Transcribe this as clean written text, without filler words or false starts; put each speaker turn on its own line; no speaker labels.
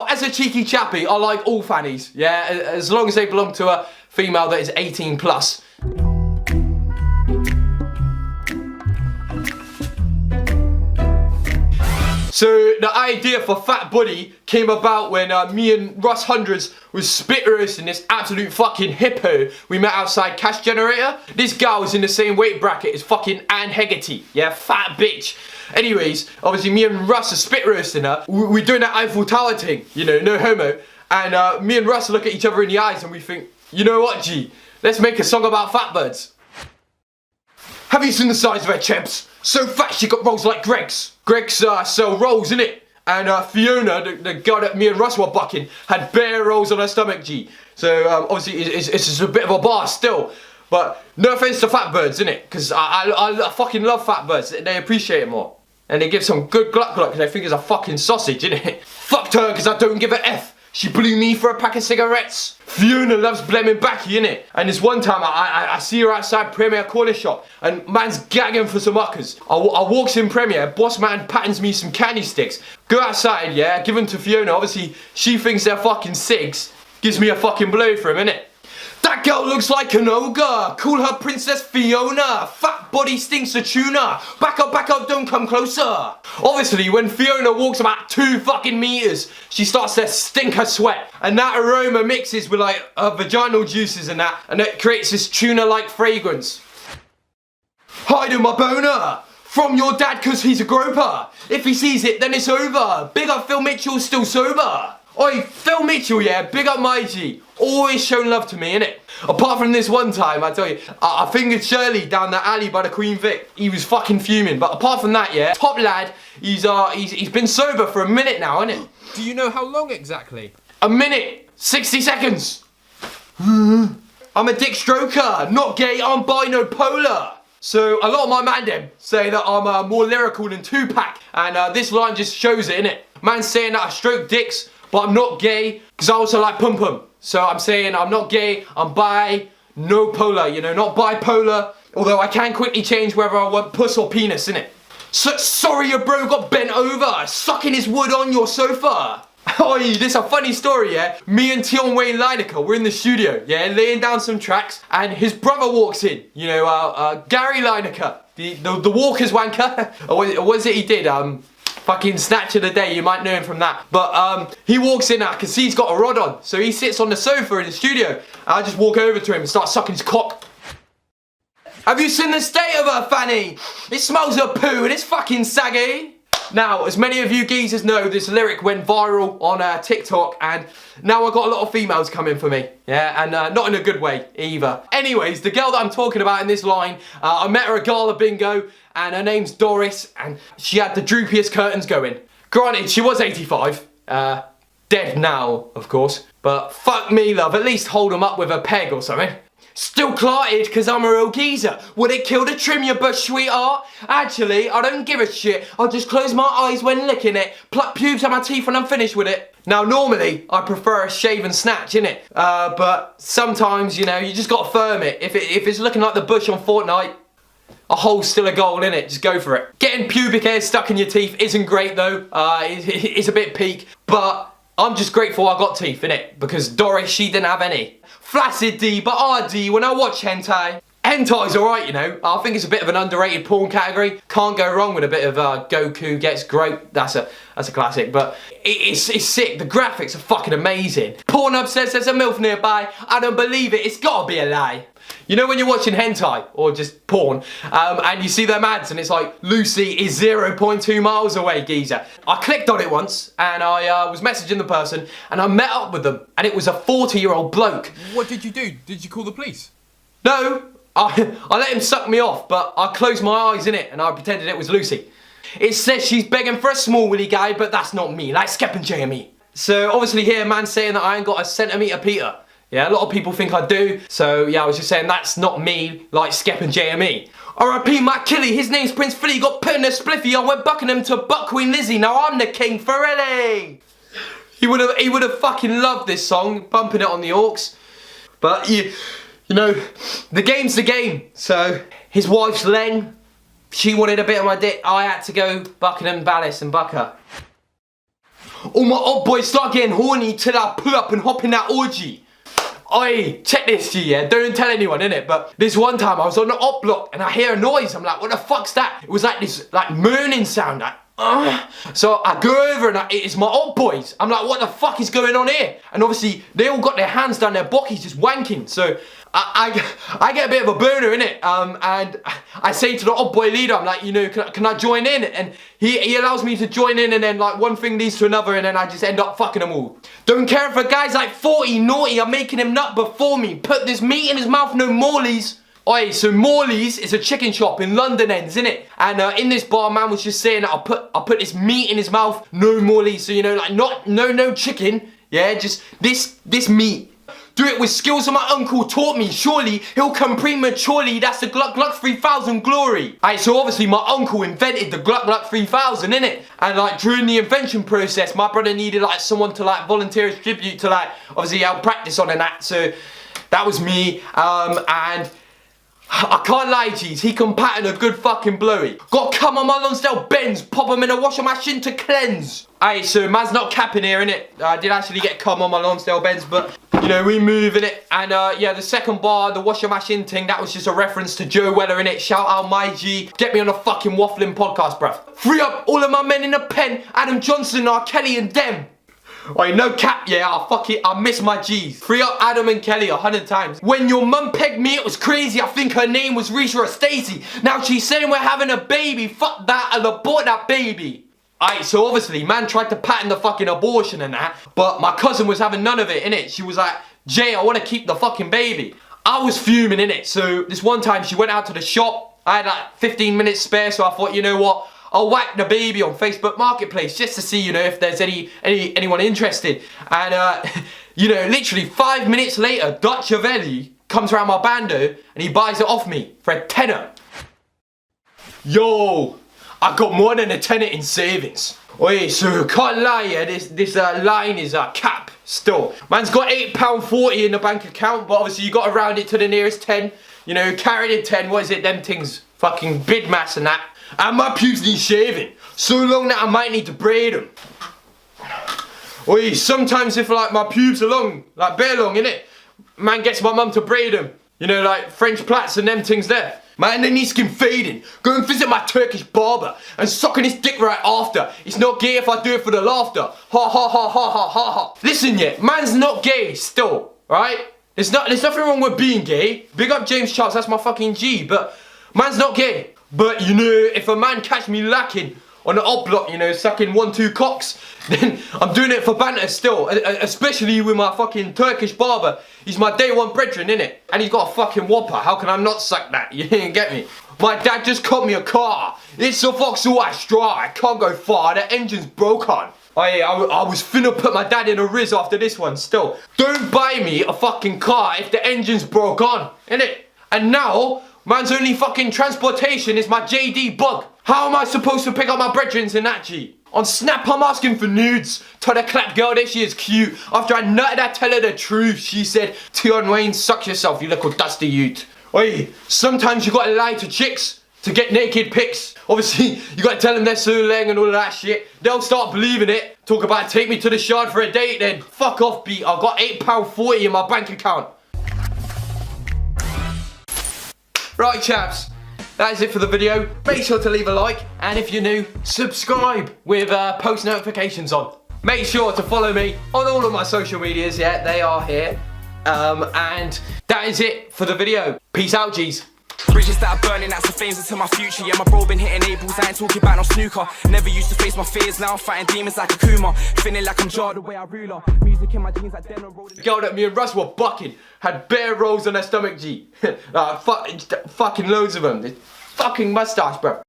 As a cheeky chappy, I like all fannies, yeah, as long as they belong to a female that is 18 plus. So the idea for Fat Buddy came about when me and Russ Hundreds was spit roasting this absolute fucking hippo we met outside Cash Generator. This gal was in the same weight bracket as fucking Anne Hegarty, yeah, fat bitch. Anyways, obviously me and Russ are spit roasting her. We're doing that Eiffel Tower thing, you know, no homo. And me and Russ look at each other in the eyes and we think, you know what, G, let's make a song about fat birds. Have you seen the size of her chebs? So fat she got rolls like Greg's. Greg's sell rolls, innit? And Fiona, the girl that me and Russ were bucking, had bare rolls on her stomach, G. So obviously it's just a bit of a bar still. But no offense to fat birds, innit? Because I fucking love fat birds. They appreciate it more. And they give some good gluck because they think it's a fucking sausage, innit? Fucked her because I don't give a F. She blew me for a pack of cigarettes. Fiona loves bleming backy, innit? And this one time I see her outside Premier Corner Shop and man's gagging for some uckers. I walks in Premier, boss man patterns me some candy sticks. Go outside, yeah, give them to Fiona. Obviously, she thinks they're fucking cigs. Gives me a fucking blow for him, innit? That girl looks like an ogre. Call her Princess Fiona. Fat body stinks of tuna. Back up, don't come closer. Obviously, when Fiona walks about 2 fucking meters, she starts to stink her sweat. And that aroma mixes with like her vaginal juices and it creates this tuna-like fragrance. Hiding my boner from your dad cause he's a groper. If he sees it, then it's over. Big up Phil Mitchell, still sober. Oi, Phil Mitchell, yeah, big up my G. Always shown love to me, innit? Apart from this one time, I tell you, I fingered Shirley down the alley by the Queen Vic. He was fucking fuming. But apart from that, yeah, top lad, he's been sober for a minute now, innit?
Do you know how long exactly?
A minute, 60 seconds. I'm a dick stroker, not gay, I'm bi-no-polar. So a lot of my man them say that I'm more lyrical than Tupac. And this line just shows it, innit? Man's saying that I stroke dicks, but I'm not gay, because I also like pum-pum. So I'm saying I'm not gay, I'm bi-no-polar, you know, not bipolar. Although I can quickly change whether I want puss or penis, innit? So, sorry your bro got bent over, sucking his wood on your sofa. Oi, this is a funny story, yeah? Me and Tion Wayne Lineker were in the studio, yeah, laying down some tracks, and his brother walks in, you know, Gary Lineker, the Walker's wanker, or what is it he did, fucking Snatch of the Day, you might know him from that. But he walks in, I can see he's got a rod on. So he sits on the sofa in the studio. I just walk over to him and start sucking his cock. Have you seen the state of her, Fanny? It smells of poo and it's fucking saggy. Now, as many of you geezers know, this lyric went viral on TikTok and now I've got a lot of females coming for me. Yeah, and not in a good way either. Anyways, the girl that I'm talking about in this line, I met her at Gala Bingo and her name's Doris and she had the droopiest curtains going. Granted, she was 85, dead now, of course, but fuck me, love, at least hold them up with a peg or something. Still clarted because I'm a real geezer. Would it kill to trim your bush, sweetheart? Actually, I don't give a shit. I'll just close my eyes when licking it, pluck pubes out my teeth when I'm finished with it. Now, normally, I prefer a shave and snatch, innit? But sometimes, you know, you just gotta firm it. If it's looking like the bush on Fortnite, a hole's still a goal, innit? Just go for it. Getting pubic hair stuck in your teeth isn't great, though. It's a bit peak, but I'm just grateful I got teeth, innit? Because Doris, she didn't have any. Flaccid D, but RD when I watch hentai. Hentai's alright, you know. I think it's a bit of an underrated porn category. Can't go wrong with a bit of Goku gets groped. That's a classic, but it's sick. The graphics are fucking amazing. Pornhub says there's a MILF nearby. I don't believe it. It's gotta be a lie. You know when you're watching hentai, or just porn, and you see them ads and it's like, Lucy is 0.2 miles away, geezer. I clicked on it once, and I was messaging the person, and I met up with them, and it was a 40-year-old bloke.
What did you do? Did you call the police?
No, I let him suck me off, but I closed my eyes in it, and I pretended it was Lucy. It says she's begging for a small willy guy, but that's not me, like Skep and Jamie. So obviously here, man's saying that I ain't got a centimetre Peter. Yeah, a lot of people think I do, so yeah, I was just saying that's not me, like Skep and JME. R.I.P. Matt Killy, his name's Prince Philly, got put in a spliffy, I went Buckingham to Buck Queen Lizzie, now I'm the King for Ellie. He would have fucking loved this song, bumping it on the aux. But you know, the game's the game, so his wife's Len, she wanted a bit of my dick, I had to go Buckingham Palace and buck her. all my old boys start getting horny till I pull up and hop in that orgy. Oi, check this G, yeah, don't tell anyone, innit? But this one time I was on the op block and I hear a noise. I'm like, what the fuck's that? It was like this like moaning sound, like, So I go over and it's my old boys. I'm like, what the fuck is going on here? And obviously they all got their hands down their bockies just wanking. So I get a bit of a boner in it, and I say to the old boy leader, I'm like, you know, can I join in? And he allows me to join in, and then like one thing leads to another, and then I just end up fucking them all. Don't care if a guy's like 40, naughty, I'm making him nut before me. Put this meat in his mouth, no Morley's. Oi, so Morley's is a chicken shop in London ends, innit? And in this bar, man was just saying that I'll put this meat in his mouth, no Morley's. So you know, like no chicken, yeah, just this meat. Do it with skills that my uncle taught me. Surely he'll come prematurely. That's the Gluck Gluck 3000 glory. Alright, so obviously my uncle invented the Gluck Gluck 3000, innit? And like during the invention process, my brother needed like someone to like volunteer his tribute to like obviously help practice on and that. So that was me. And I can't lie, G's, he can pattern a good fucking blowy. Got come on my Lonsdale Benz, pop him in a washing machine to cleanse. Aye, so man's not capping here, innit? I did actually get come on my Lonsdale Benz, but you know, we move in it. And yeah, the second bar, the washing machine thing, that was just a reference to Joe Weller, innit? Shout out my G. Get me on a fucking waffling podcast, bruv. Free up all of my men in the pen, Adam Johnson, R. Kelly and them. Wait, no cap, yeah, fuck it, I miss my G's. Free up Adam and Kelly 100 times. When your mum pegged me, it was crazy. I think her name was Risha or Stacey. Now she's saying we're having a baby. Fuck that, I'll abort that baby. Alright, so obviously, man tried to patent the fucking abortion and that, but my cousin was having none of it, innit? She was like, Jay, I want to keep the fucking baby. I was fuming, innit? So this one time she went out to the shop. I had like 15 minutes spare, so I thought, you know what? I'll whack the baby on Facebook Marketplace just to see, you know, if there's anyone interested. And, you know, literally 5 minutes later, Dutch Avelli comes around my bando and he buys it off me for a tenner. Yo, I got more than a tenner in savings. Oi, so can't lie, yeah, this line is a cap still. Man's got £8.40 in the bank account, but obviously you got to round it to the nearest 10. You know, carried in 10, what is it, them things, fucking bid mass and that. And my pubes need shaving, so long that I might need to braid them. Oi, sometimes if like my pubes are long, like bare long, innit? Man gets my mum to braid them. You know, like French plaits and them things there. Man, they need skin fading. Go and visit my Turkish barber and sucking his dick right after. It's not gay if I do it for the laughter. Ha ha ha ha ha ha ha. Listen, yeah, man's not gay still, right? There's nothing wrong with being gay. Big up James Charles, that's my fucking G, but man's not gay. But, you know, if a man catch me lacking on the op block, you know, sucking 1-2 cocks, then I'm doing it for banter still. Especially with my fucking Turkish barber. He's my day one brethren, innit? And he's got a fucking whopper. How can I not suck that? You didn't get me? My dad just got me a car. It's a Vauxhall Astra. I can't go far. The engine's broke on. I was finna put my dad in a Riz after this one still. Don't buy me a fucking car if the engine's broke on, innit? And now, man's only fucking transportation is my JD bug. How am I supposed to pick up my brethrens in that G? On Snap I'm asking for nudes. Tell the clap girl that she is cute. After I nutted I tell her the truth. She said, Tion Wayne, suck yourself, you little dusty ute. Oi, sometimes you gotta lie to chicks to get naked pics. Obviously, you gotta tell them they're so leng and all of that shit. They'll start believing it. Talk about take me to the Shard for a date then. Fuck off, beat. I've got £8.40 in my bank account. Right, chaps, that is it for the video. Make sure to leave a like, and if you're new, subscribe with post notifications on. Make sure to follow me on all of my social medias, yeah, they are here. And that is it for the video. Peace out, G's.
Bridges that are burning, that's the flames into my future. Yeah, my bro been hitting labels, I ain't talking about no snooker. Never used to face my fears, now I'm fighting demons like a Kuma. Feeling like I'm jarred the way I ruler. Music in my jeans like Deno Road.
The girl that me and Russ were bucking had bare rolls on her stomach, G. Fucking loads of them. This fucking mustache, bro.